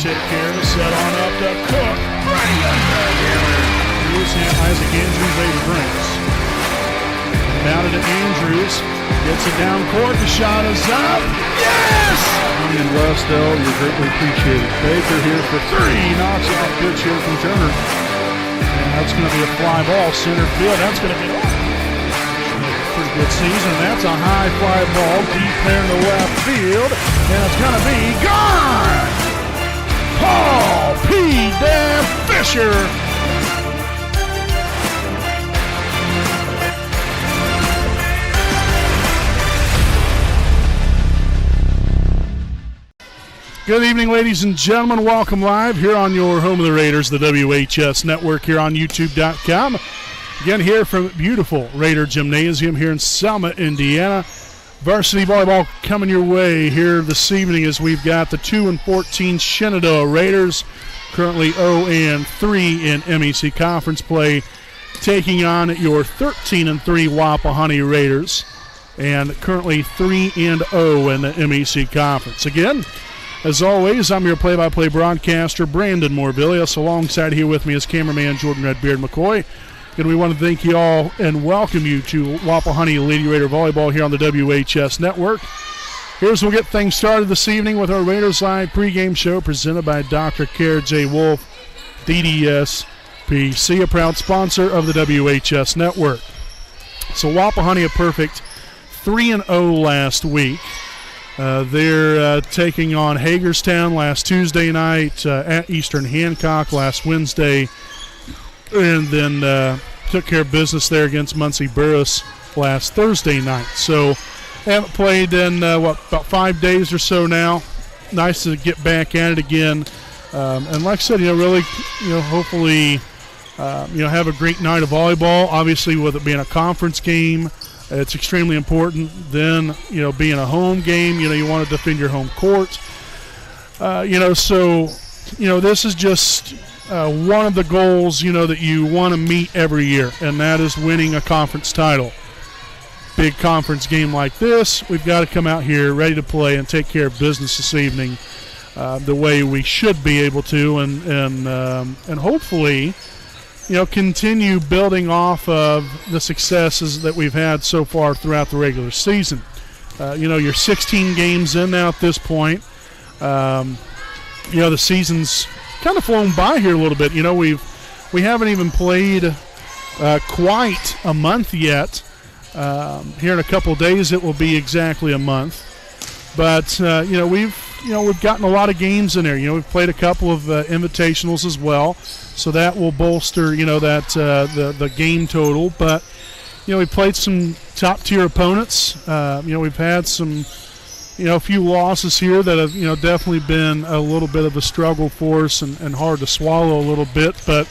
take care to set on up to Cook. Isaac Andrews, 8 drinks. Down to Andrews. Gets it down court. The shot is up. Yes! And Westell, you're greatly appreciated. Baker here for 3. Knocks off good shot from Turner. And that's going to be a fly ball. Center field. That's going to be pretty good season. That's a high fly ball deep there in the left field. And it's going to be gone! Paul P. Dan Fisher. Good evening, ladies and gentlemen. Welcome live here on your home of the Raiders, the WHS Network here on YouTube.com. Again, here from beautiful Raider Gymnasium here in Selma, Indiana. Varsity Volleyball coming your way here this evening as we've got the 2-14 Shenandoah Raiders, currently 0-3 in MEC Conference play, taking on your 13-3 Wapahani Raiders, and currently 3-0 in the MEC Conference. Again, as always, I'm your play-by-play broadcaster, Brandon Morbilius. Alongside here with me is cameraman Jordan Redbeard McCoy. And we want to thank you all and welcome you to Wapahani Lady Raider Volleyball here on the WHS Network. Here's we'll get things started this evening with our Raiders Live pregame show presented by Dr. Care J. Wolf, DDS PC, a proud sponsor of the WHS Network. So Wapahani a perfect 3-0 last week. They're taking on Hagerstown last Tuesday night, at Eastern Hancock last Wednesday, and then took care of business there against Muncie Burris last Thursday night. So haven't played in, about 5 days or so now. Nice to get back at it again. And like I said, really, hopefully, have a great night of volleyball. Obviously, with it being a conference game, it's extremely important. Then, being a home game, you want to defend your home court. This is just one of the goals, that you want to meet every year, and that is winning a conference title. Big conference game like this, we've got to come out here ready to play and take care of business this evening the way we should be able to, and hopefully, continue building off of the successes that we've had so far throughout the regular season. You're 16 games in now at this point. The season's kind of flown by here a little bit. We haven't even played quite a month yet. Here in a couple of days, it will be exactly a month. But we've gotten a lot of games in there. We've played a couple of invitationals as well, so that will bolster the game total. But we played some top tier opponents. We've had some a few losses here that have definitely been a little bit of a struggle for us and hard to swallow a little bit. But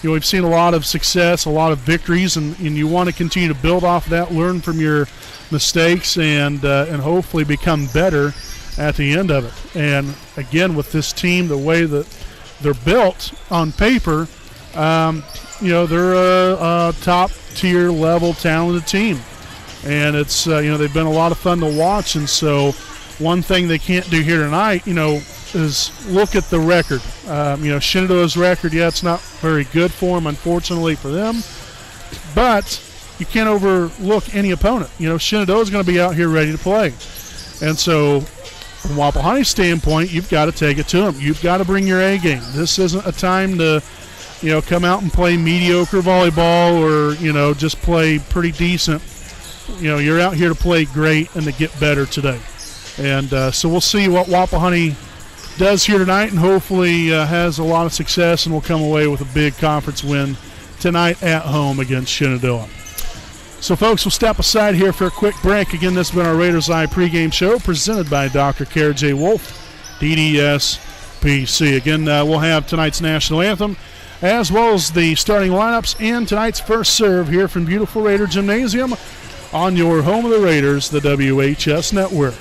we've seen a lot of success, a lot of victories, and you want to continue to build off of that, learn from your mistakes, and hopefully become better at the end of it. And again, with this team, the way that they're built on paper, they're a top tier level talented team, and it's they've been a lot of fun to watch. And so one thing they can't do here tonight is look at the record. Shenandoah's record, it's not very good for them, unfortunately for them, but you can't overlook any opponent. Shenandoah's going to be out here ready to play, and so from Wapahani's standpoint, you've got to take it to them. You've got to bring your A game. This isn't a time to, come out and play mediocre volleyball or, just play pretty decent. You're out here to play great and to get better today. And so we'll see what Wapahani does here tonight, and hopefully has a lot of success and will come away with a big conference win tonight at home against Shenandoah. So, folks, we'll step aside here for a quick break. Again, this has been our Raiders Live pregame show presented by Dr. Care J. Wolf, DDS PC. Again, we'll have tonight's national anthem as well as the starting lineups and tonight's first serve here from beautiful Raider Gymnasium on your home of the Raiders, the WHS Network.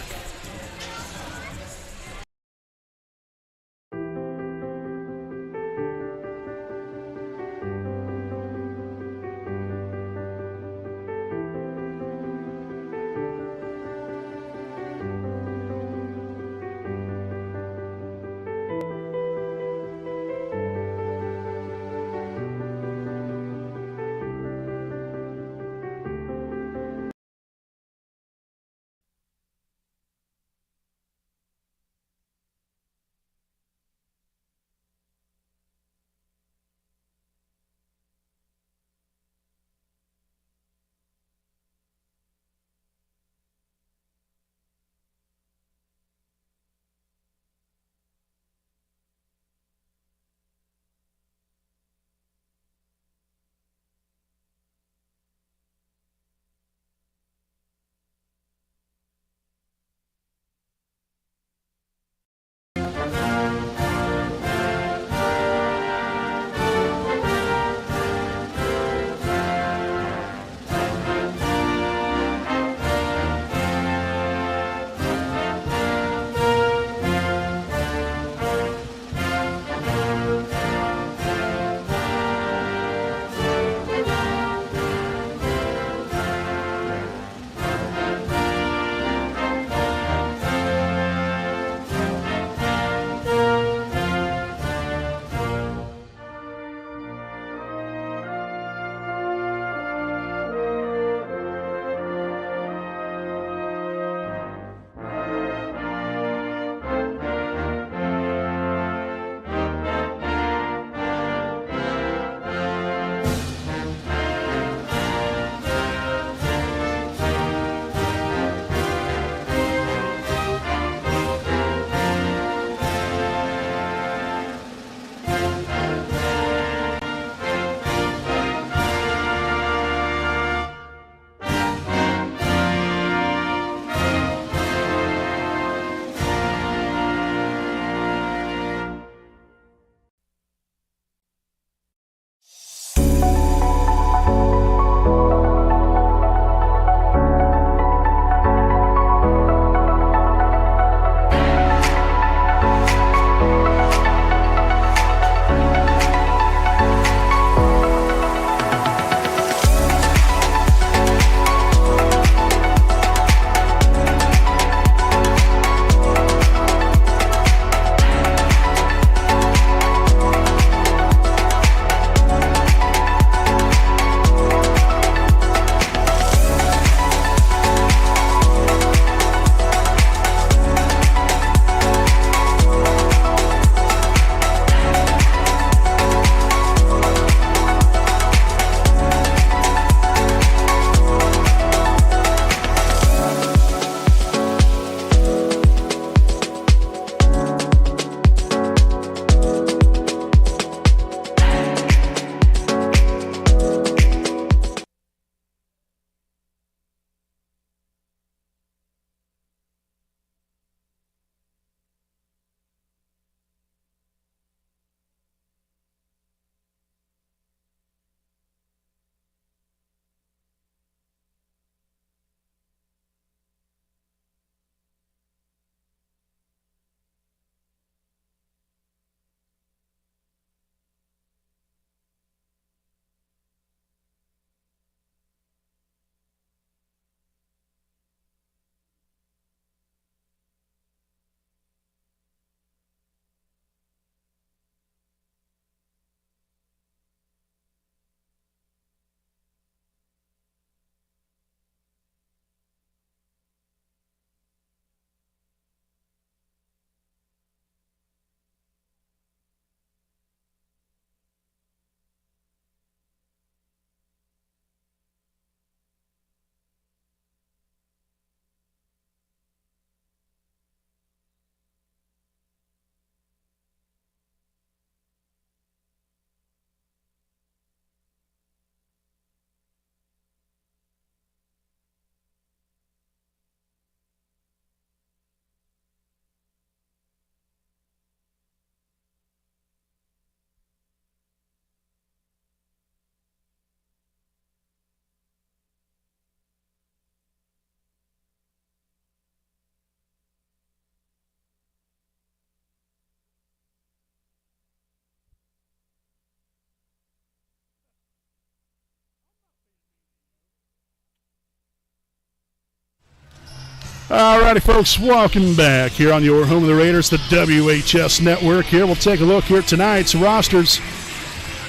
All righty, folks, welcome back here on your home of the Raiders, the WHS Network. Here, we'll take a look here at tonight's rosters.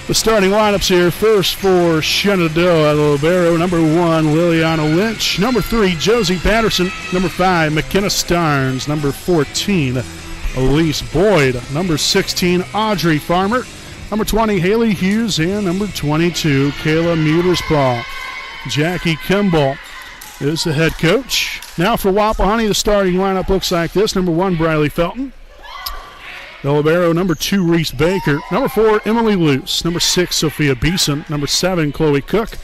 The starting lineups here. First for Shenandoah, libero, number 1, Liliana Lynch. Number 3, Josie Patterson. Number 5, McKenna Starnes. Number 14, Elise Boyd. Number 16, Audrey Farmer. Number 20, Haley Hughes. And number 22, Kayla Muterspaw. Jackie Kimball is the head coach. Now for Wapahani, the starting lineup looks like this. Number 1, Briley Felton. The libero, number 2, Reese Baker. Number 4, Emily Luce. Number 6, Sophia Beeson. Number 7, Chloe Cook.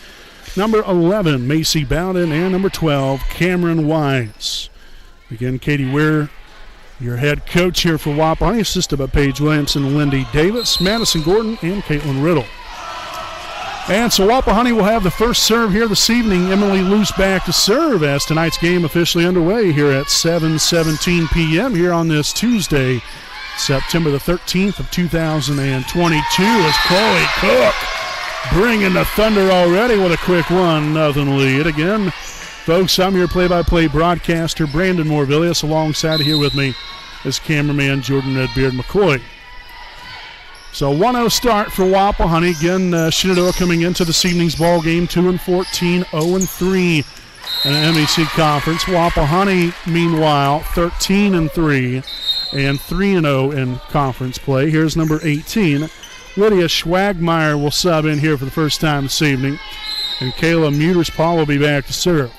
Number 11, Macy Bowden. And number 12, Cameron Wise. Again, Katie Weir, your head coach here for Wapahani, assisted by Paige Williamson, Lindy Davis, Madison Gordon, and Caitlin Riddle. And so Wapahani will have the first serve here this evening. Emily Luce back to serve as tonight's game officially underway here at 7:17 p.m. here on this Tuesday, September the 13th of 2022, as Chloe Cook bringing the thunder already with a quick 1-0 lead. Again, folks, I'm your play-by-play broadcaster, Brandon Morvillius. Alongside here with me is cameraman Jordan Redbeard McCoy. So 1-0 start for Wapahani. Again, Shenandoah coming into this evening's ball game 2-14, 0-3 in the MEC Conference. Wapahani, meanwhile, 13-3 and 3-0 in conference play. Here's number 18. Lydia Schwagmeyer will sub in here for the first time this evening. And Kayla Muterspaw will be back to serve.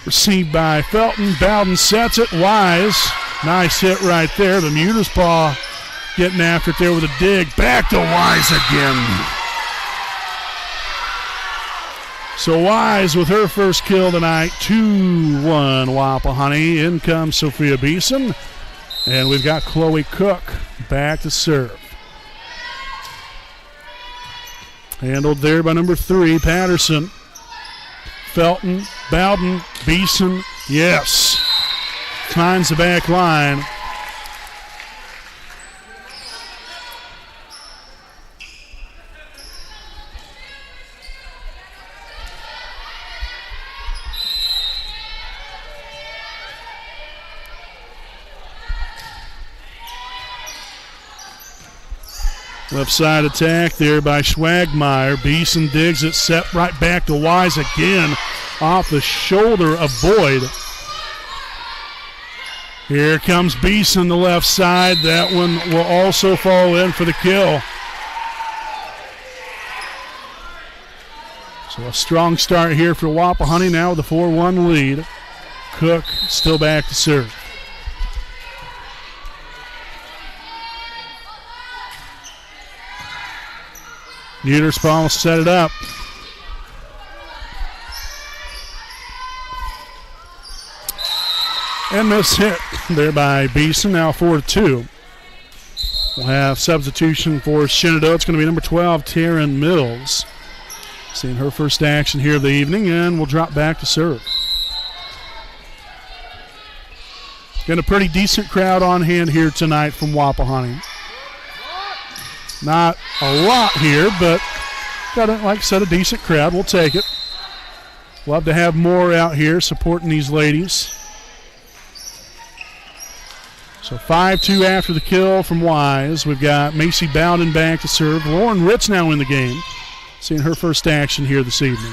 Received by Felton. Bowden sets it. Wise. Nice hit right there. The Muterspaw getting after it there with a dig. Back to Wise again. So Wise with her first kill tonight, 2-1 Wapahani. In comes Sophia Beeson. And we've got Chloe Cook back to serve. Handled there by number 3, Patterson. Felton, Bowden, Beeson, yes. Finds the back line. Left side attack there by Schwagmeyer. Beeson digs it, set right back to Wise again off the shoulder of Boyd. Here comes Beeson, the left side. That one will also fall in for the kill. So a strong start here for Wapahani now with a 4-1 lead. Cook still back to serve. Muterspaw will set it up. And miss hit there by Beeson. Now 4-2. We'll have substitution for Shenandoah. It's going to be number 12, Taryn Mills. Seeing her first action here of the evening, and we'll drop back to serve. Got a pretty decent crowd on hand here tonight from Wapahani. Not a lot here, but got, like I said, a decent crowd. We'll take it. Love to have more out here supporting these ladies. So 5-2 after the kill from Wise. We've got Macy Bowden back to serve. Lauren Ritz now in the game. Seeing her first action here this evening.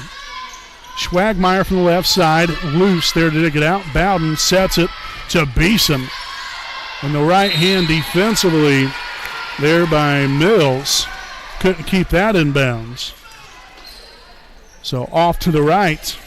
Schwagmeyer from the left side. Loose there to dig it out. Bowden sets it to Beeson. And the right hand defensively there by Mills. Couldn't keep that in bounds. So off to the right.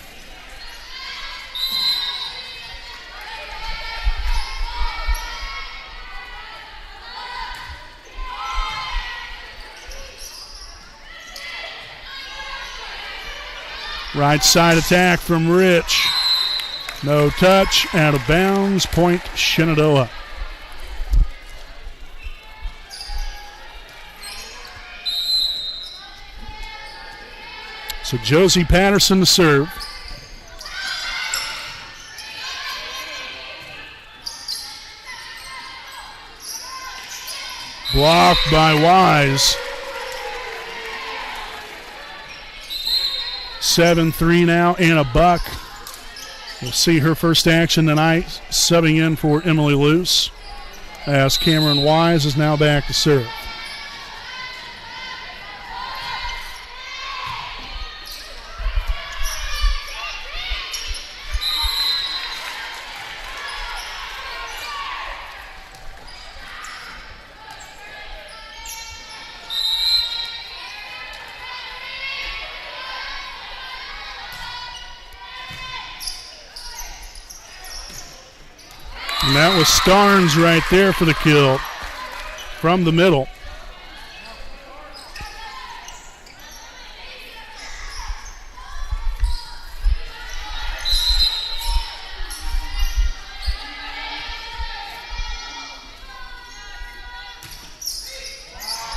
Right side attack from Rich. No touch, out of bounds, point Shenandoah. So Josie Patterson to serve. Blocked by Wise. 7-3 now and a buck We'll see her first action tonight, subbing in for Emily Luce, as Cameron Wise is now back to serve. And that was Starnes right there for the kill from the middle.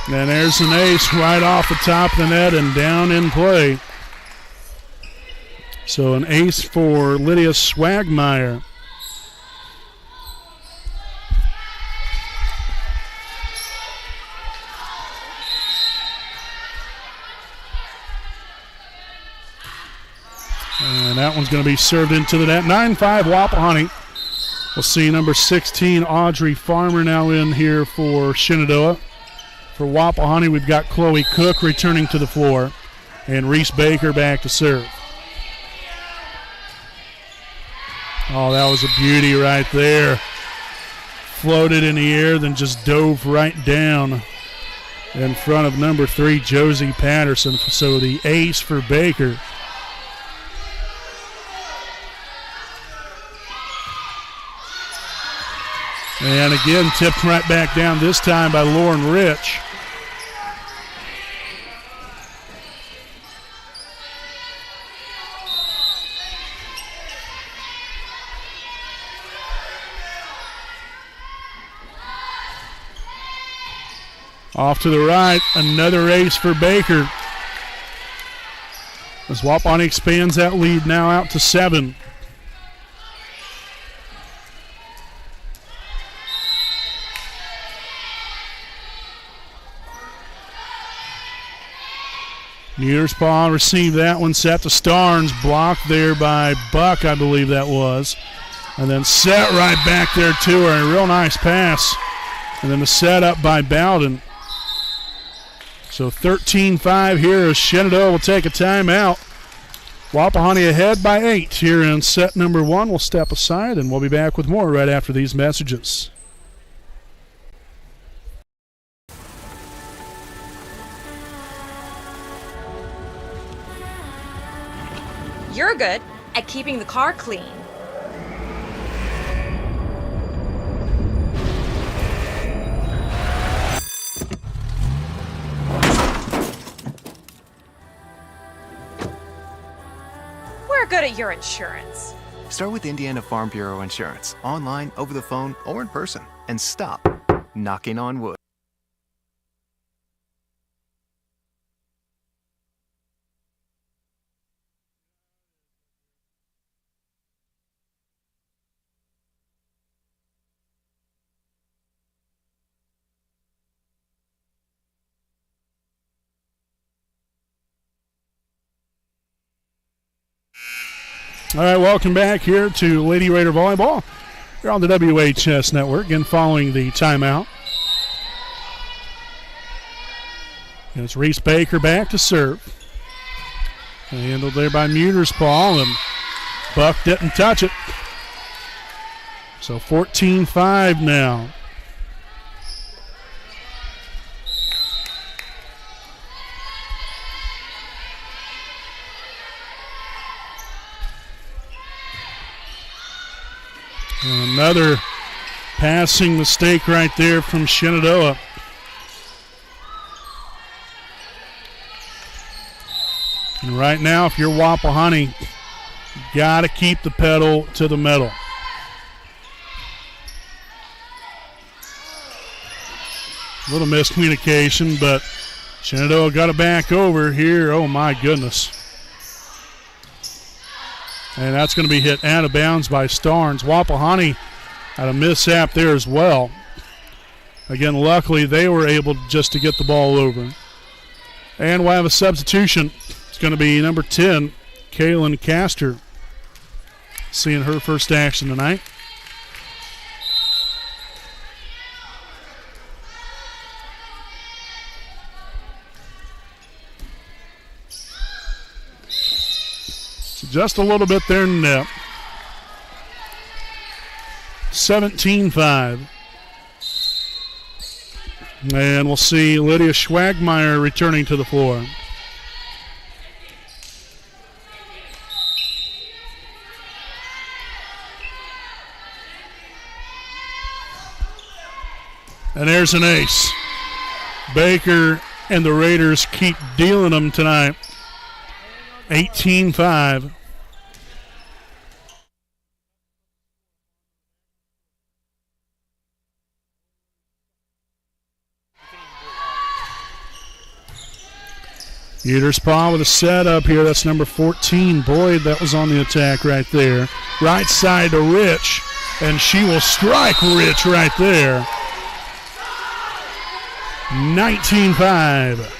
And there's an ace right off the top of the net and down in play. So an ace for Lydia Swagmeyer. And that one's going to be served into the net. 9-5 Wapahani. We'll see number 16, Audrey Farmer, now in here for Shenandoah. For Wapahani, we've got Chloe Cook returning to the floor. And Reese Baker back to serve. Oh, that was a beauty right there. Floated in the air, then just dove right down in front of number 3, Josie Patterson. So the ace for Baker. And again, tipped right back down, this time by Lauren Rich. Off to the right, another ace for Baker. As Wapahani expands that lead now out to 7. Muirspaw received that one, set to Starnes, blocked there by Buck, I believe that was. And then set right back there to her, a real nice pass. And then the set up by Bowden. So 13-5 here as Shenandoah will take a timeout. Wapahani ahead by 8 here in set number 1. We'll step aside and we'll be back with more right after these messages. You're good at keeping the car clean. We're good at your insurance. Start with Indiana Farm Bureau Insurance, online, over the phone, or in person, and stop knocking on wood. All right, welcome back here to Lady Raider Volleyball. You're on the WHS Network, and following the timeout. And it's Reese Baker back to serve. Handled there by Muirspaw, and Buck didn't touch it. So 14-5 now. And another passing mistake right there from Shenandoah. And right now, if you're Wapahani, you got to keep the pedal to the metal. A little miscommunication, but Shenandoah got it back over here. Oh, my goodness. And that's going to be hit out of bounds by Starnes. Wapahani had a mishap there as well. Again, luckily they were able just to get the ball over. And we'll have a substitution. It's going to be number 10, Kaylin Castor. seeing her first action tonight. So just a little bit there in net. 17-5. And we'll see Lydia Schwagmeyer returning to the floor. And there's an ace. Baker and the Raiders keep dealing them tonight. 18-5. Uterspaw with a set up here. That's number 14. Boyd, that was on the attack right there. Right side to Rich, and she will strike Rich right there. 19-5.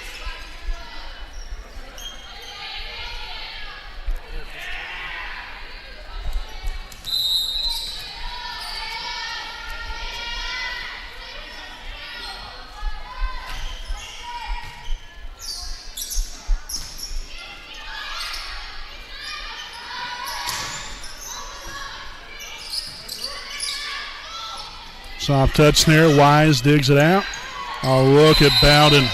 Soft touch there. Wise digs it out. Oh, look at Bowden.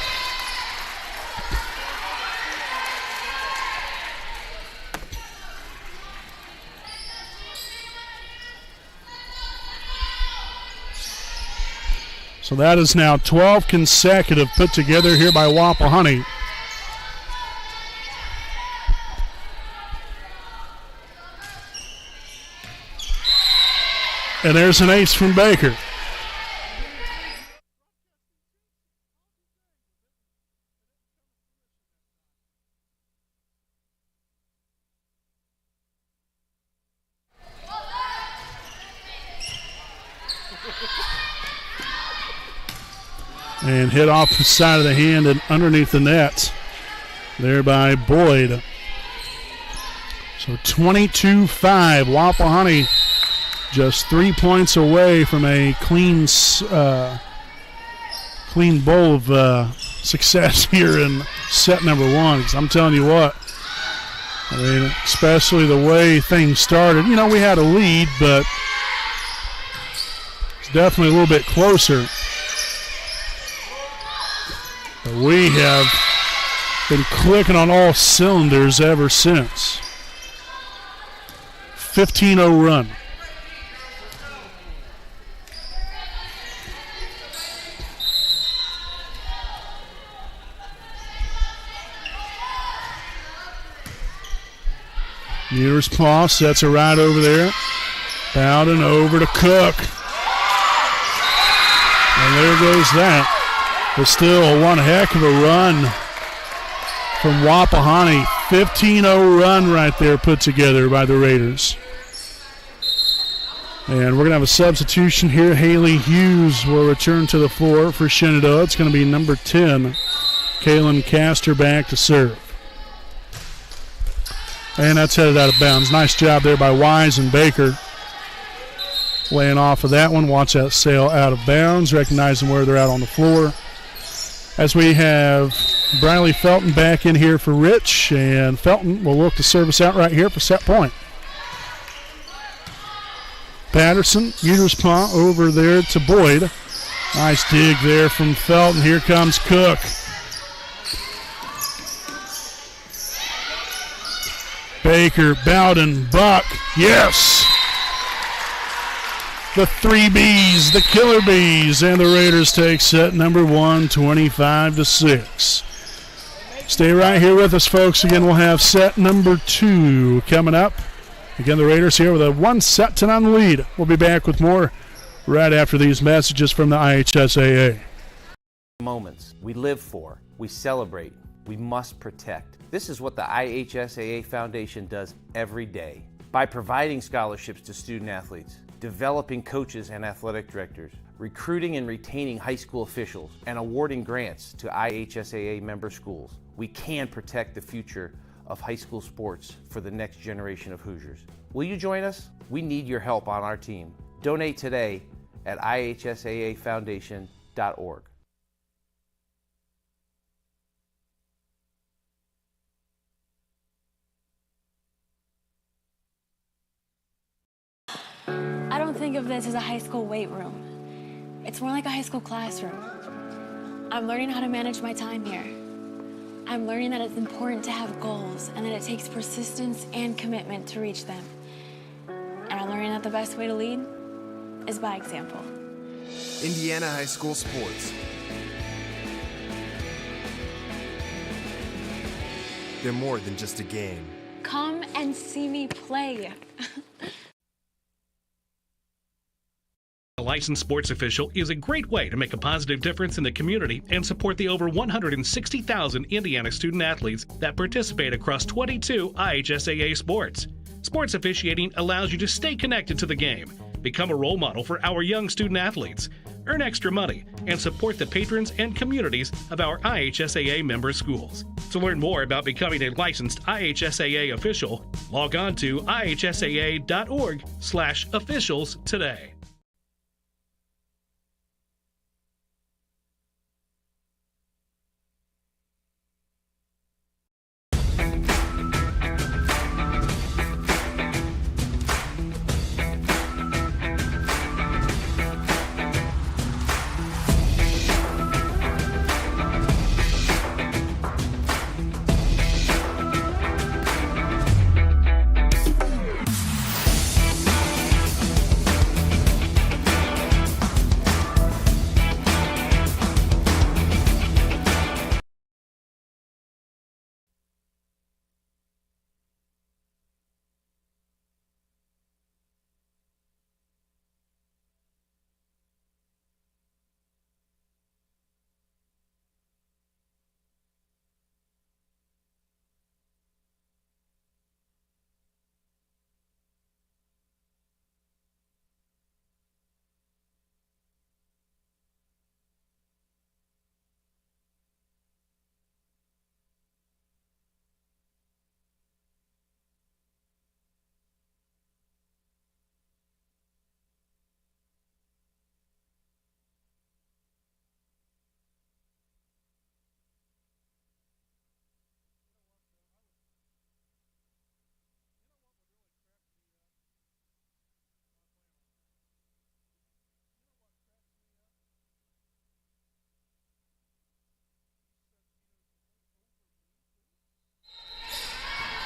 So that is now 12 consecutive put together here by Wapahani. And there's an ace from Baker. And hit off the side of the hand and underneath the net there by Boyd. So 22-5. Wapahani just 3 points away from a clean bowl of success here in set number one. 'Cause I'm telling you what, I mean, especially the way things started. You know, we had a lead, but it's definitely a little bit closer. But we have been clicking on all cylinders ever since. 15-0 run. Uterspaw sets it right over there. Bowden over to Cook. And there goes that. But still one heck of a run from Wapahani. 15-0 run right there put together by the Raiders. And we're going to have a substitution here. Haley Hughes will return to the floor for Shenandoah. It's going to be number 10, Kaylin Castor, back to serve. And that's headed out of bounds. Nice job there by Wise and Baker. Laying off of that one. Watch that sail out of bounds, recognizing where they're out on the floor. As we have Briley Felton back in here for Rich, and Felton will look to service out right here for set point. Patterson, Uterspaw over there to Boyd. Nice dig there from Felton. Here comes Cook. Baker, Bowden, Buck, yes! The 3 Bs, the Killer Bees, and the Raiders take set number 1, 25-6. Stay right here with us, folks. Again, we'll have set number 2 coming up. Again, the Raiders here with a 1-0 lead. We'll be back with more right after these messages from the IHSAA. Moments we live for, we celebrate, we must protect. This is what the IHSAA Foundation does every day. By providing scholarships to student athletes, developing coaches and athletic directors, recruiting and retaining high school officials, and awarding grants to IHSAA member schools, we can protect the future of high school sports for the next generation of Hoosiers. Will you join us? We need your help on our team. Donate today at ihsaafoundation.org. I don't think of this as a high school weight room. It's more like a high school classroom. I'm learning how to manage my time here. I'm learning that it's important to have goals and that it takes persistence and commitment to reach them. And I'm learning that the best way to lead is by example. Indiana High School Sports. They're more than just a game. Come and see me play. A licensed sports official is a great way to make a positive difference in the community and support the over 160,000 Indiana student athletes that participate across 22 IHSAA sports. Sports officiating allows you to stay connected to the game, become a role model for our young student athletes, earn extra money, and support the patrons and communities of our IHSAA member schools. To learn more about becoming a licensed IHSAA official, log on to ihsaa.org/officials today.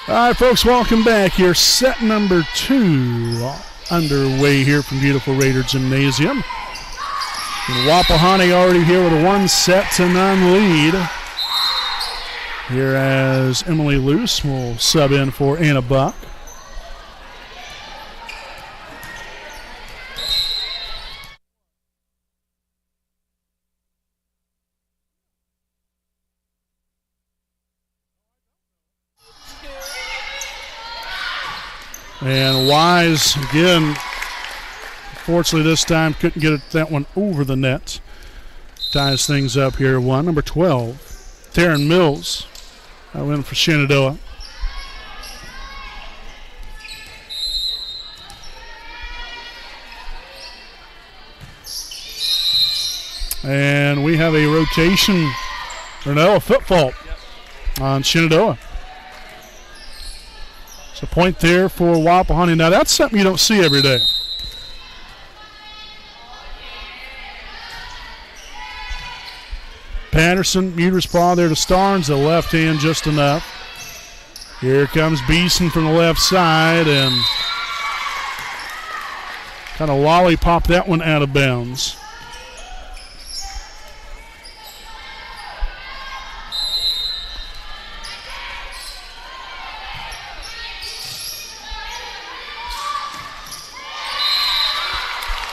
All right, folks, welcome back here. Set number 2 underway here from beautiful Raider Gymnasium. And Wapahani already here with a 1-0 lead. Here as Emily Luce will sub in for Anna Buck. And Wise, again, fortunately this time couldn't get that one over the net. Ties things up here. Number 12, Taryn Mills, win for Shenandoah. And we have a rotation, or no, a foot fault on Shenandoah. So point there for Wapahani. Now that's something you don't see every day. Patterson, Muter's paw there to Starnes, the left hand just enough. Here comes Beeson from the left side and kind of lollipop that one out of bounds.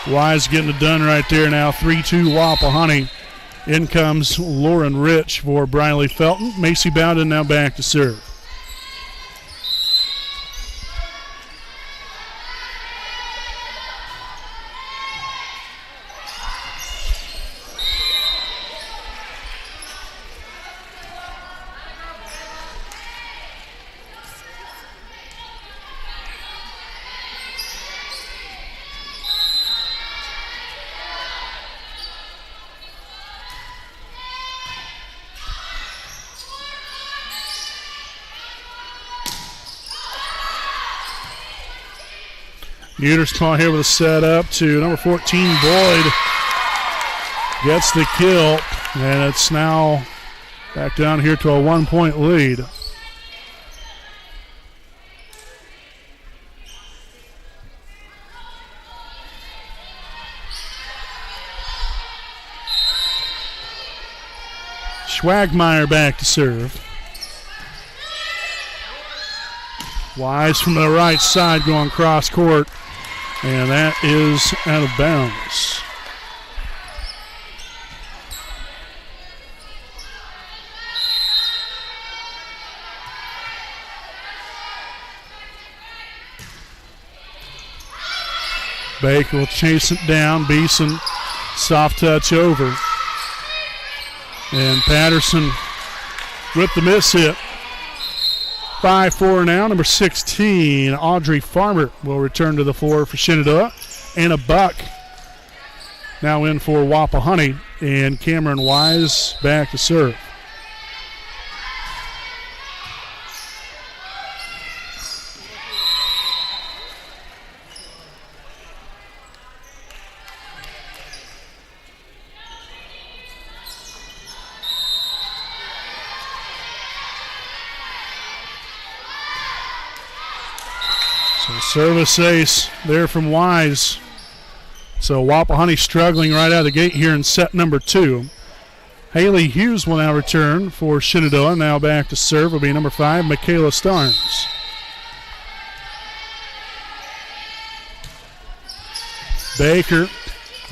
Wise getting it done right there now. 3-2 Wapahani. In comes Lauren Rich for Briley Felton. Macy Bowden now back to serve. Uterspaw here with a set up to number 14, Boyd. Gets the kill, and it's now back down here to a 1-point lead. Schwagmeyer back to serve. Wise from the right side going cross court, and that is out of bounds. Baker will chase it down. Beeson, soft touch over. And Patterson with the miss hit. 5-4 now. Number 16, Audrey Farmer, will return to the floor for Shenandoah. Anna Buck now in for Wapahani. And Cameron Wise back to serve. Service ace there from Wise. So Wapahani struggling right out of the gate here in set number 2. Haley Hughes will now return for Shenandoah. Now back to serve will be number 5, Michaela Starnes. Baker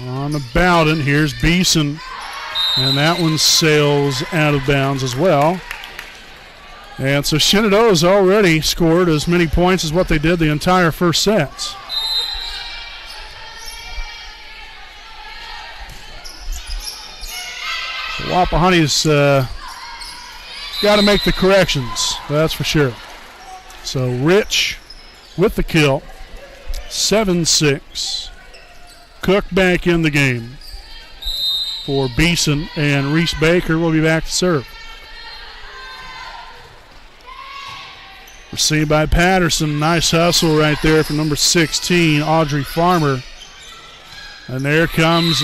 on the Bowden. Here's Beeson. And that one sails out of bounds as well. And so Shenandoah has already scored as many points as what they did the entire first set. Wapahani's got to make the corrections, that's for sure. So Rich with the kill, 7-6. Cook back in the game for Beeson, and Reese Baker will be back to serve. Received by Patterson. Nice hustle right there from number 16, Audrey Farmer. And there comes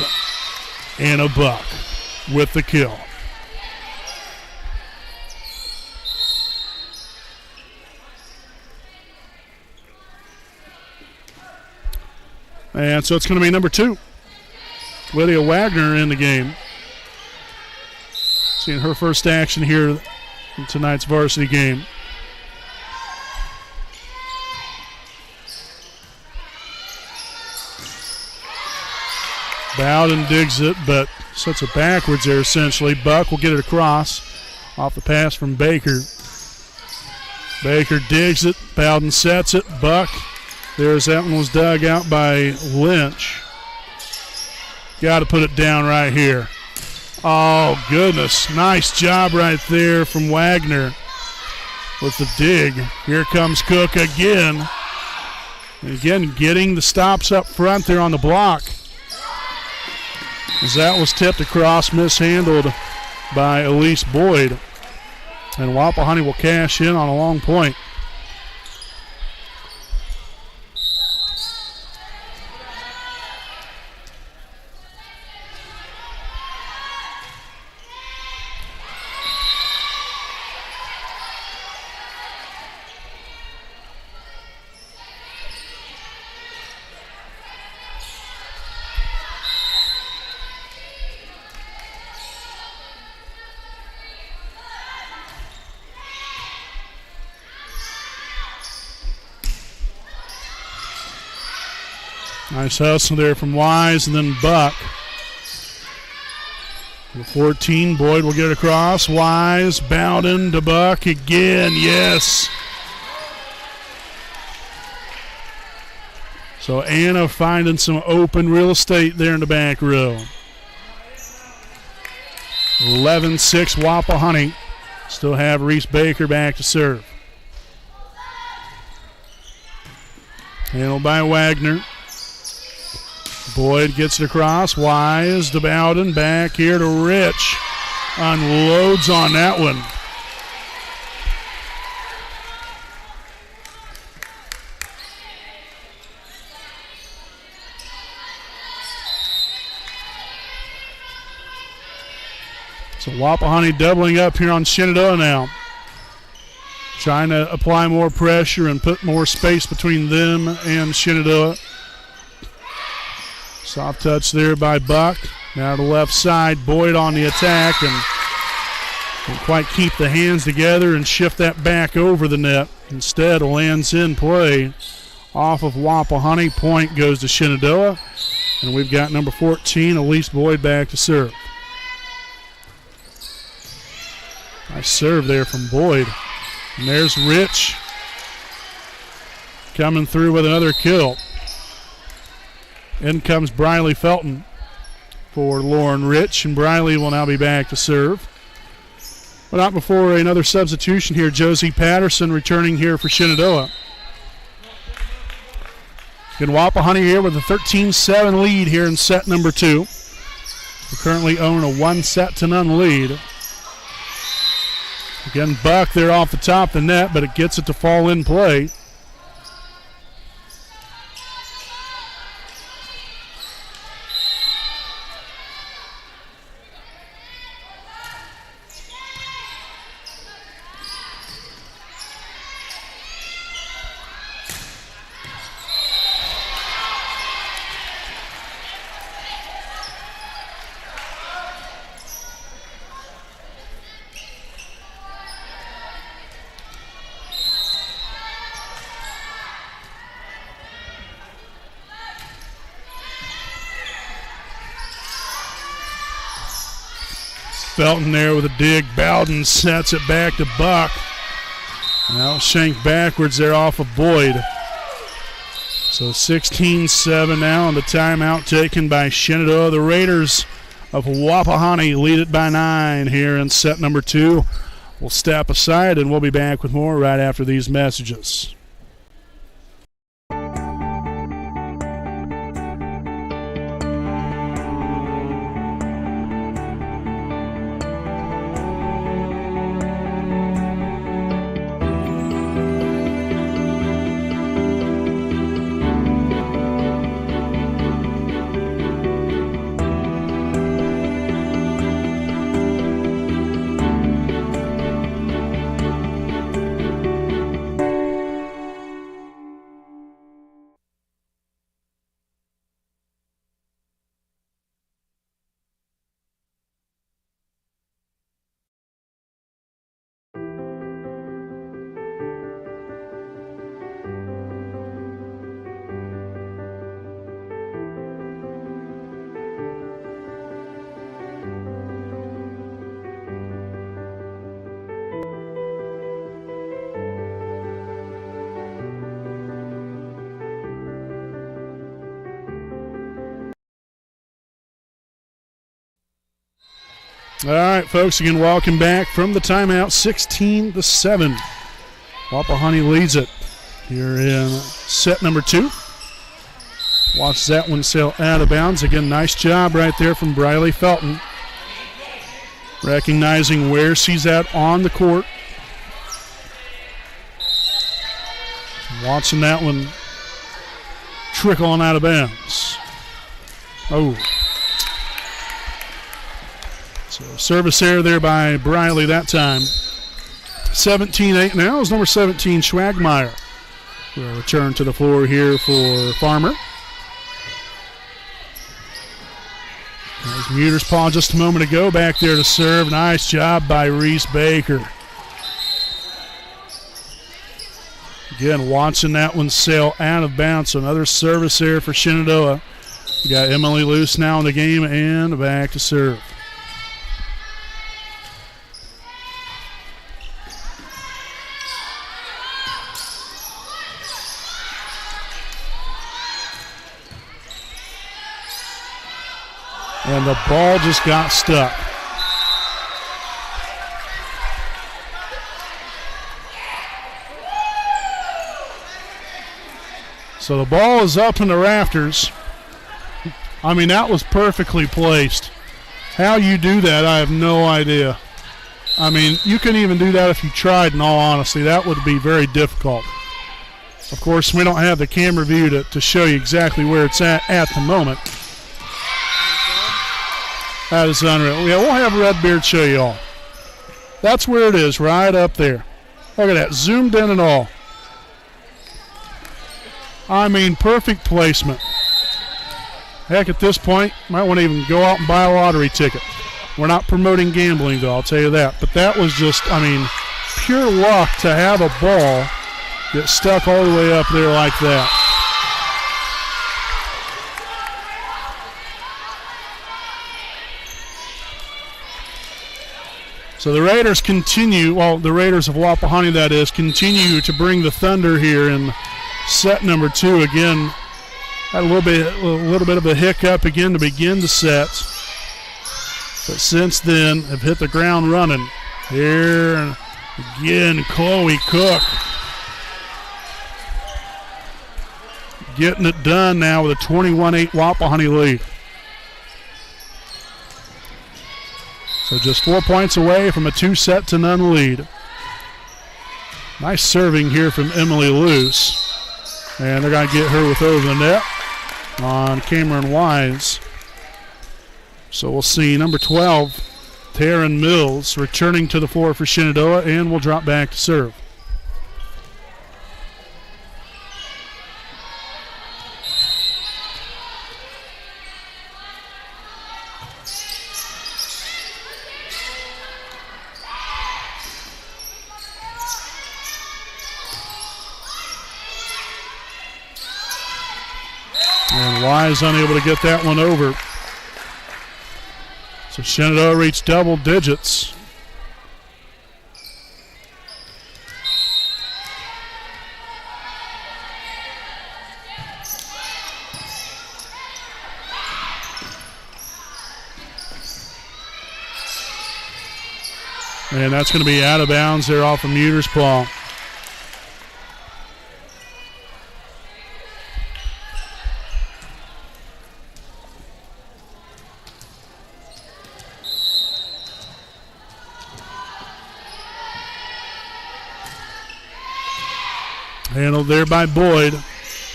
Anna Buck with the kill. And so it's going to be number 2, Lydia Wagner in the game. Seeing her first action here in tonight's varsity game. Bowden digs it, but sets it backwards there essentially. Buck will get it across off the pass from Baker. Baker digs it. Bowden sets it. Buck. There's that one was dug out by Lynch. Got to put it down right here. Oh, goodness. Nice job right there from Wagner with the dig. Here comes Cook again. And again, getting the stops up front there on the block. As that was tipped across, mishandled by Elise Boyd. And Wapahani will cash in on a long point. Nice hustle there from Wise, and then Buck. The 14, Boyd will get it across. Wise, Bowden to Buck again, yes. So Anna finding some open real estate there in the back row. 11-6 Wapahani. Still have Reese Baker back to serve. Handled by Wagner. Boyd gets it across. Wise to Bowden. Back here to Rich. Unloads on that one. So Wapahani doubling up here on Shenandoah now. Trying to apply more pressure and put more space between them and Shenandoah. Soft touch there by Buck. Now to the left side, Boyd on the attack and can't quite keep the hands together and shift that back over the net. Instead, lands in play off of Wapahani. Point goes to Shenandoah. And we've got number 14, Elise Boyd, back to serve. Nice serve there from Boyd. And there's Rich coming through with another kill. In comes Briley Felton for Lauren Rich, and Briley will now be back to serve. But not before another substitution here. Josie Patterson returning here for Shenandoah. Again, Wapahani here with a 13-7 lead here in set number 2. We currently own a 1-0 lead. Again, Buck there off the top of the net, but it gets it to fall in play. Felton there with a dig. Bowden sets it back to Buck. Now shanked backwards there off of Boyd. So 16-7 now, and the timeout taken by Shenandoah. The Raiders of Wapahani lead it by 9 here in set number 2. We'll step aside and we'll be back with more right after these messages. All right, folks, again, welcome back from the timeout, 16-7. Wapahani leads it here in set number 2. Watch that one sail out of bounds. Again, nice job right there from Briley Felton. Recognizing where she's at on the court. Watching that one trickle on out of bounds. Oh. So service error there by Briley that time. 17-8 now is number 17, Schwagmeyer. We'll return to the floor here for Farmer. As Muter's paw just a moment ago back there to serve. Nice job by Reese Baker. Again, watching that one sail out of bounds. So another service error for Shenandoah. We got Emily Luce now in the game and back to serve. And the ball just got stuck. So the ball is up in the rafters. I mean, that was perfectly placed. How you do that, I have no idea. I mean, you couldn't even do that if you tried, in all honesty. That would be very difficult. Of course, we don't have the camera view to show you exactly where it's at the moment. That is unreal. Yeah, we'll have Redbeard show you all. That's where it is, right up there. Look at that, zoomed in and all. I mean, perfect placement. Heck, at this point, might want to even go out and buy a lottery ticket. We're not promoting gambling, though, I'll tell you that. But that was just, I mean, pure luck to have a ball get stuck all the way up there like that. So the Raiders continue, well, the Raiders of Wapahani, that is, continue to bring the Thunder here in set number 2. Again, had a little bit of a hiccup again to begin the set. But since then, have hit the ground running. Here again, Chloe Cook getting it done now with a 21-8 Wapahani lead. So just 4 points away from a 2-0 lead. Nice serving here from Emily Luce. And they're going to get her with over the net on Cameron Wise. So we'll see number 12, Taryn Mills, returning to the floor for Shenandoah, and will drop back to serve. And Wise unable to get that one over. So Shenandoah reached double digits. And that's going to be out of bounds there off of Muter's paw. Handled there by Boyd.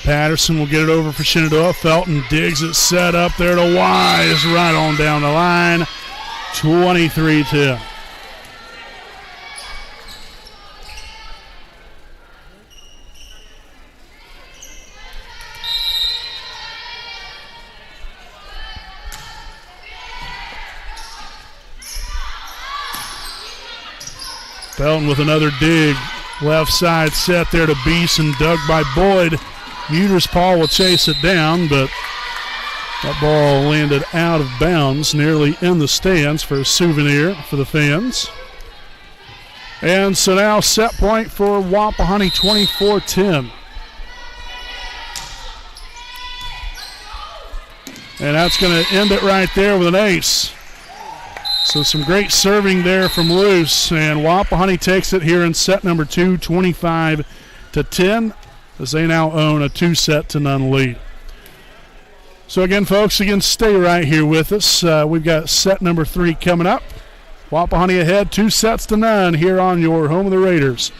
Patterson will get it over for Shenandoah. Felton digs it, set up there to Wise, right on down the line. 23-10. Felton with another dig. Left side set there to Beeson, dug by Boyd. Muter's paw will chase it down, but that ball landed out of bounds, nearly in the stands for a souvenir for the fans. And so now set point for Wapahani, 24-10. And that's going to end it right there with an ace. So some great serving there from Luce, and Wapahani takes it here in set number 2, 25-10, as they now own a 2-0 lead. So again, folks, stay right here with us. We've got set number 3 coming up. Wapahani ahead, 2-0 here on your home of the Raiders,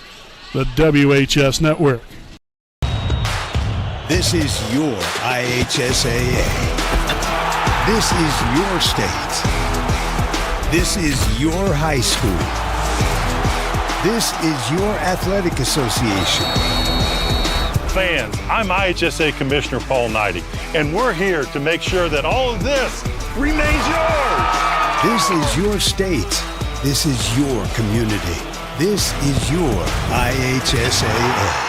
the WHS Network. This is your IHSAA. This is your state. This is your high school. This is your athletic association. Fans, I'm IHSA Commissioner Paul Knighty, and we're here to make sure that all of this remains yours. This is your state. This is your community. This is your IHSAA.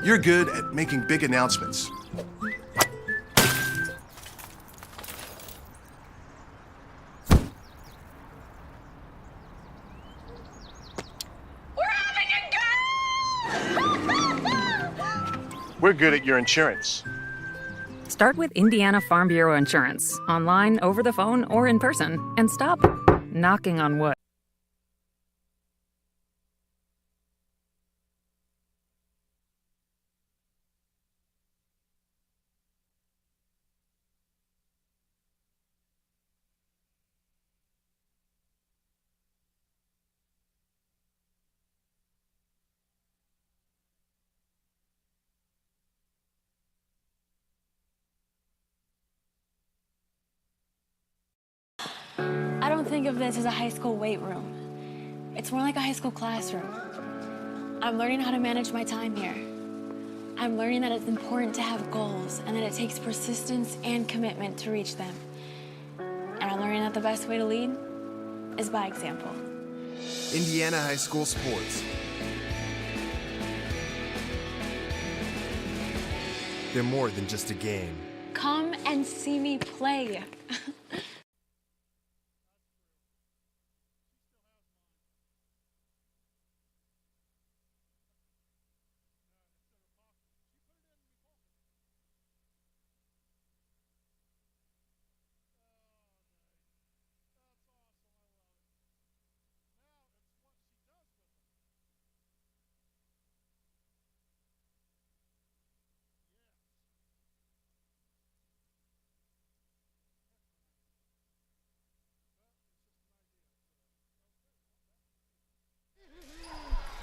You're good at making big announcements. we're good at your insurance. Start with Indiana Farm Bureau Insurance, online, over the phone, or in person, and stop knocking on wood. I don't think of this as a high school weight room. It's more like a high school classroom. I'm learning how to manage my time here. I'm learning that it's important to have goals and that it takes persistence and commitment to reach them. And I'm learning that the best way to lead is by example. Indiana High School Sports. They're more than just a game. Come and see me play.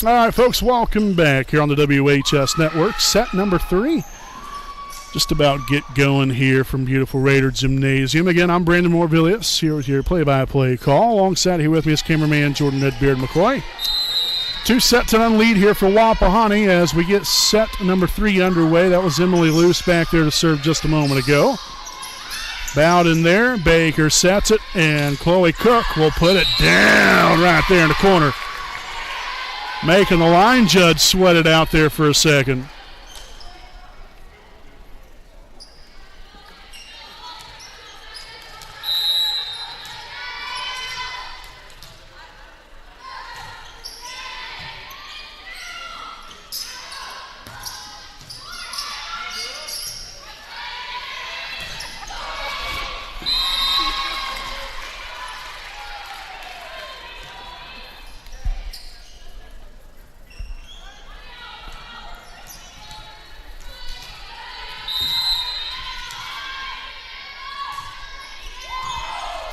All right, folks, welcome back here on the WHS Network. Set number 3. Just about get going here from beautiful Raider Gymnasium. Again, I'm Brandon Morvillius here with your play-by-play call. Alongside here with me is cameraman Jordan Redbeard McCoy. 2-0 lead here for Wapahani as we get set number 3 underway. That was Emily Luce back there to serve just a moment ago. Bowden there. Baker sets it, and Chloe Cook will put it down right there in the corner. Making the line judge sweat it out there for a second.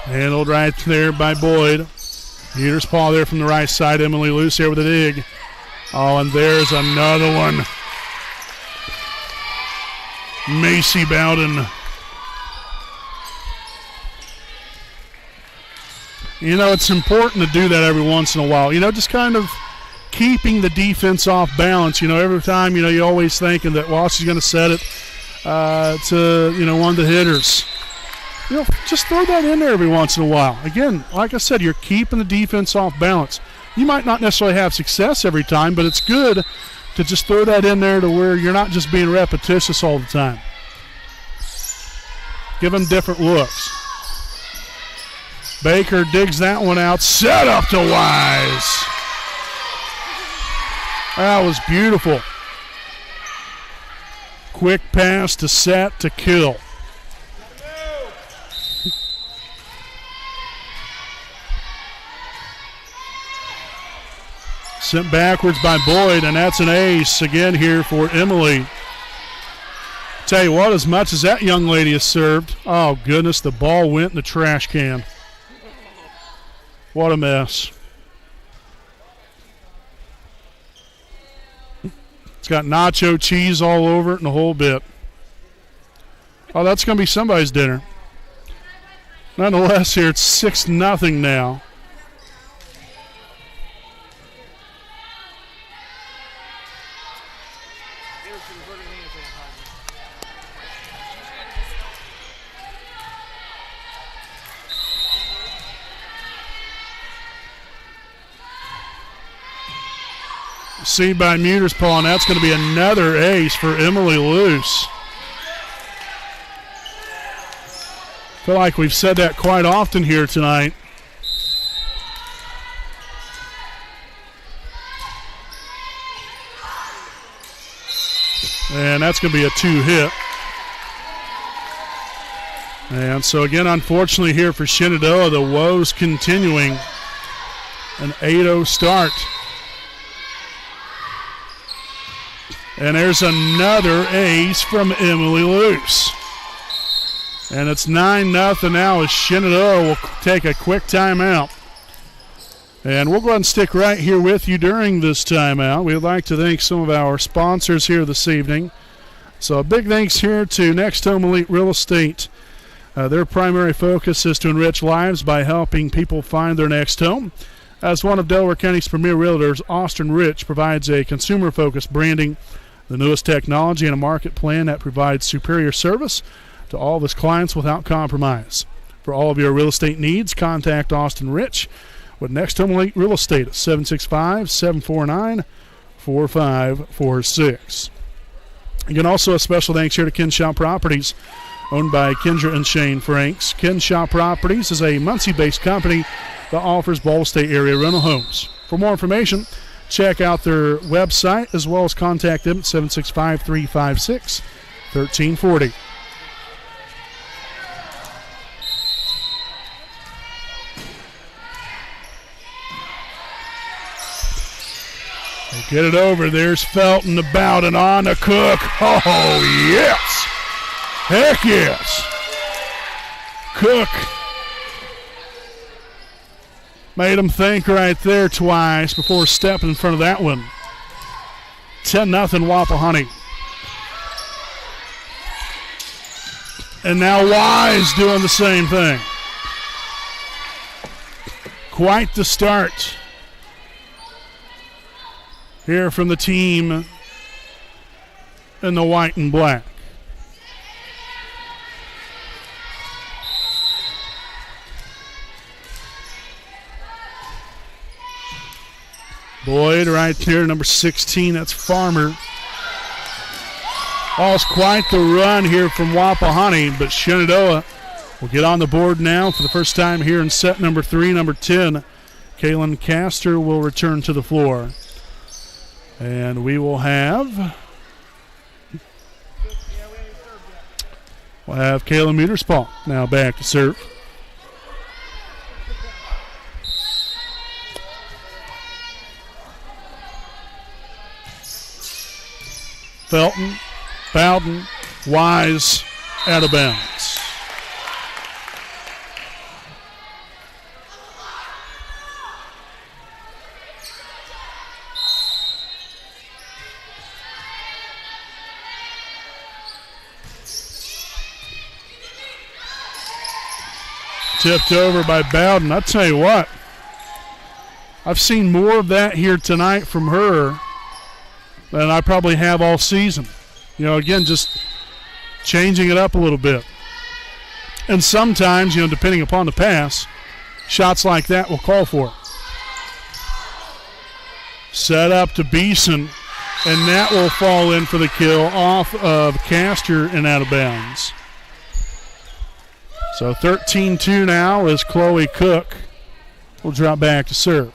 Handled right there by Boyd. Peter's paw there from the right side. Emily Luce here with a dig. Oh, and there's another one. Macy Bowden. You know, it's important to do that every once in a while. You know, just kind of keeping the defense off balance. You know, every time, you know, you're always thinking that, well, she's going to set it to, you know, one of the hitters. You know, just throw that in there every once in a while. Again, like I said, you're keeping the defense off balance. You might not necessarily have success every time, but it's good to just throw that in there to where you're not just being repetitious all the time. Give them different looks. Baker digs that one out. Set up to Wise. That was beautiful. Quick pass to set to kill. Sent backwards by Boyd, and that's an ace again here for Emily. Tell you what, as much as that young lady has served, oh goodness, the ball went in the trash can. What a mess. It's got nacho cheese all over it and the whole bit. Oh, that's going to be somebody's dinner. Nonetheless, here it's 6-0 now. See by Muter's paw, and that's going to be another ace for Emily Luce. Feel like we've said that quite often here tonight. And that's going to be a 2-hit. And so again, unfortunately here for Shenandoah, the woes continuing. An 8-0 start. And there's another ace from Emily Luce. And it's 9-0 now as Shenandoah will take a quick timeout. And we'll go ahead and stick right here with you during this timeout. We'd like to thank some of our sponsors here this evening. So a big thanks here to Next Home Elite Real Estate. Their primary focus is to enrich lives by helping people find their next home. As one of Delaware County's premier realtors, Austin Rich provides a consumer-focused branding, the newest technology, and a market plan that provides superior service to all of his clients without compromise. For all of your real estate needs, contact Austin Rich with Next Home Elite Real Estate at 765-749-4546. Again, also a special thanks here to Kenshaw Properties, owned by Kendra and Shane Franks. Kenshaw Properties is a Muncie-based company that offers Ball State area rental homes. For more information, check out their website as well as contact them at 765-356-1340. They get it over. There's Felton about and on to Cook. Oh, yes. Heck yes. Cook made him think right there twice before stepping in front of that one. 10-0 Wapahani. And now Wise doing the same thing. Quite the start here from the team in the white and black. Boyd right there, number 16, that's Farmer. Oh, it's quite the run here from Wapahani, but Shenandoah will get on the board now for the first time here in set number 3. Number 10, Kaylin Castor will return to the floor. And we will have Kaylin Muterspaw now back to serve. Felton, Bowden, Wise, out of bounds. Tipped over by Bowden. I'll tell you what, I've seen more of that here tonight from her than I probably have all season. You know, again, just changing it up a little bit. And sometimes, you know, depending upon the pass, shots like that will call for it. Set up to Beeson, and that will fall in for the kill off of Castor and out of bounds. So 13-2 now as Chloe Cook will drop back to serve.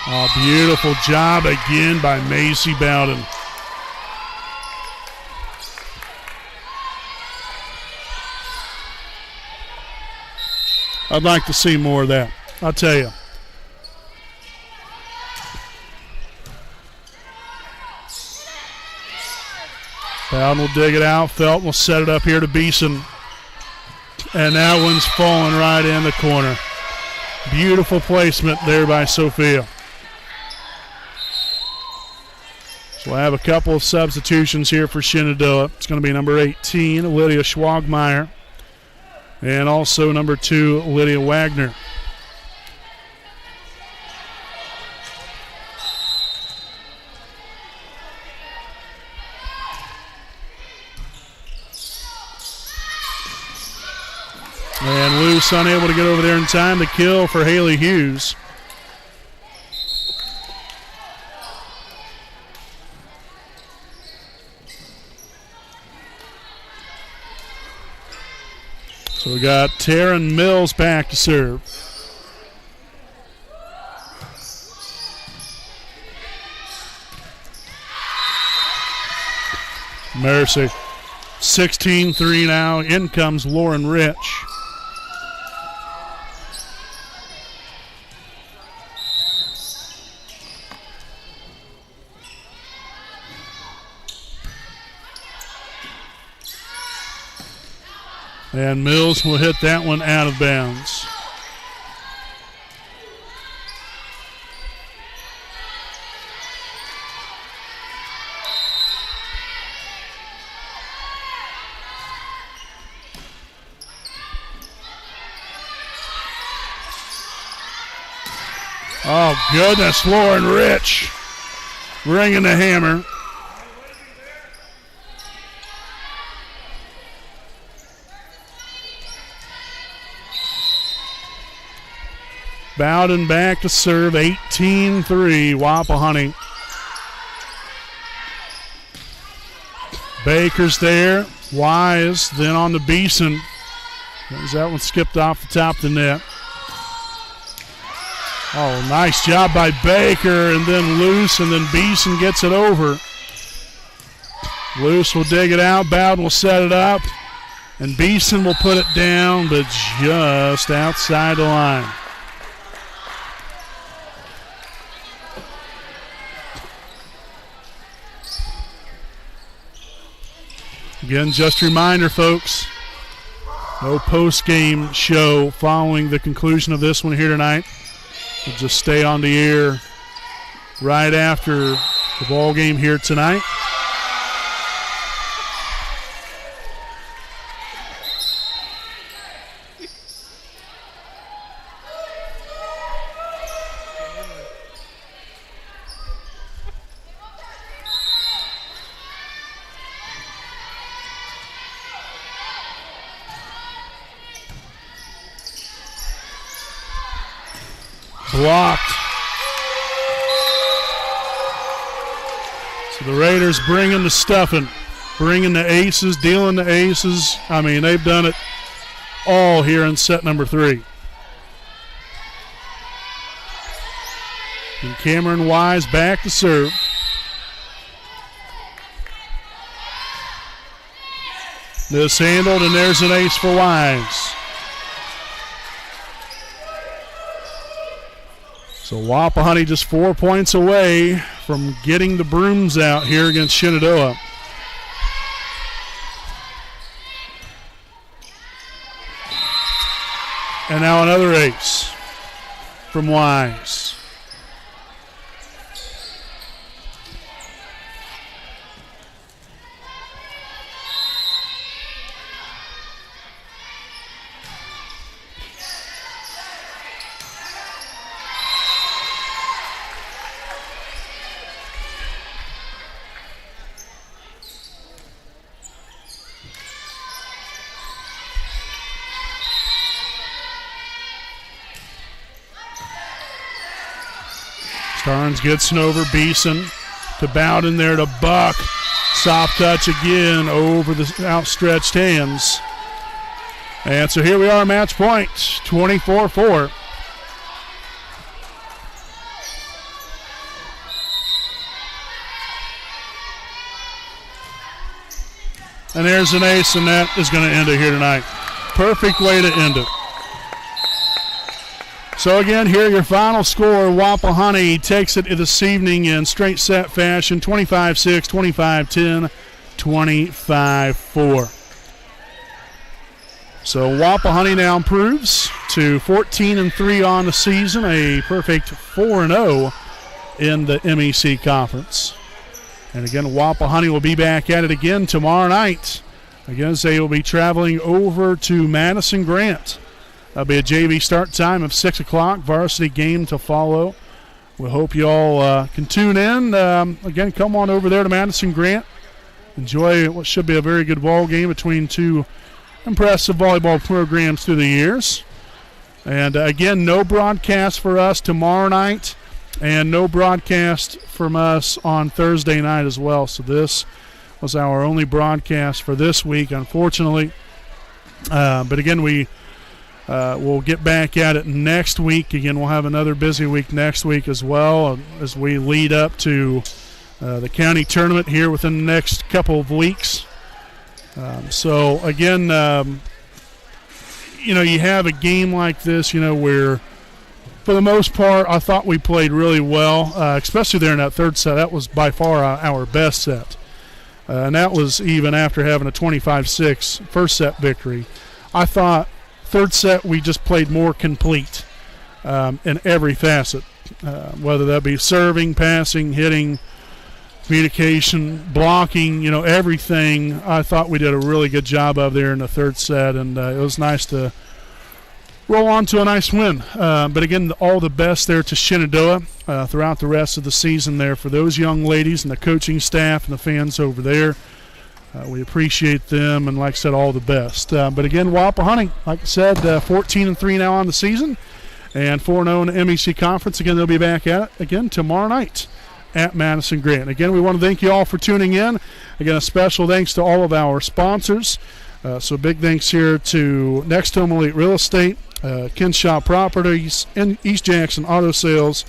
Oh, beautiful job again by Macy Bowden. I'd like to see more of that, I'll tell you. Bowden will dig it out. Felton will set it up here to Beeson. And that one's falling right in the corner. Beautiful placement there by Sophia. So we'll have a couple of substitutions here for Shenandoah. It's going to be number 18, Lydia Schwagmeyer, and also number 2, Lydia Wagner. And Luce unable to get over there in time. The kill for Haley Hughes. So we got Taryn Mills back to serve. Mercy. 16-3 now. In comes Lauren Rich. And Mills will hit that one out of bounds. Oh, goodness, Lauren Rich bringing the hammer. Bowden back to serve, 18-3, Wapahani. Baker's there, Wise, then on to Beeson. That one skipped off the top of the net. Oh, nice job by Baker, and then Luce, and then Beeson gets it over. Luce will dig it out, Bowden will set it up, and Beeson will put it down, but just outside the line. Again, just a reminder, folks, no post-game show following the conclusion of this one here tonight. We'll just stay on the air right after the ball game here tonight. Blocked. So the Raiders bringing the stuffing, bringing the aces, dealing the aces. I mean, they've done it all here in set number 3. And Cameron Wise back to serve. This handled, and there's an ace for Wise. So Wapahani just 4 points away from getting the brooms out here against Shenandoah. And now another ace from Wise. Starnes gets it over, Beeson to Bowden there to Buck. Soft touch again over the outstretched hands. And so here we are, match point, 24-4. And there's an ace, and that is going to end it here tonight. Perfect way to end it. So again, here your final score. Wapahani takes it this evening in straight set fashion, 25-6, 25-10, 25-4. So Wapahani now improves to 14-3 on the season, a perfect 4-0 in the MEC Conference. And again, Wapahani will be back at it again tomorrow night. Again, they will be traveling over to Madison Grant. That'll be a JV start time of 6 o'clock. Varsity game to follow. We hope you all can tune in. Again, come on over there to Madison Grant. Enjoy what should be a very good ball game between two impressive volleyball programs through the years. And again, no broadcast for us tomorrow night, and no broadcast from us on Thursday night as well. So this was our only broadcast for this week. Unfortunately, But again, we'll get back at it next week. Again, we'll have another busy week next week as well as we lead up to the county tournament here within the next couple of weeks. So again, you have a game like this, where for the most part I thought we played really well, especially there in that third set. That was by far our best set. And that was even after having a 25-6 first set victory. I thought third set we just played more complete in every facet, whether that be serving, passing, hitting, communication, blocking, everything. I thought we did a really good job of there in the third set, and it was nice to roll on to a nice win. But again, all the best there to Shenandoah throughout the rest of the season there for those young ladies and the coaching staff and the fans over there. We appreciate them, and like I said, all the best. But again, Wapahani, like I said, 14-3 now on the season, and 4-0 in the MEC Conference. Again, they'll be back at it again tomorrow night at Madison Grant. Again, we want to thank you all for tuning in. Again, a special thanks to all of our sponsors. So big thanks here to Next Home Elite Real Estate, Kinshaw Properties, and East Jackson Auto Sales,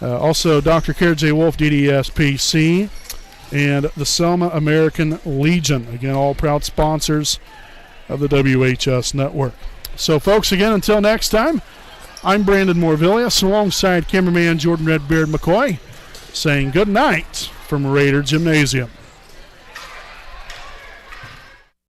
also Dr. Care J. Wolf, DDS PC, and the Selma American Legion. Again, all proud sponsors of the WHS Network. So, folks, again, until next time, I'm Brandon Morvillius alongside cameraman Jordan Redbeard McCoy, saying good night from Raider Gymnasium.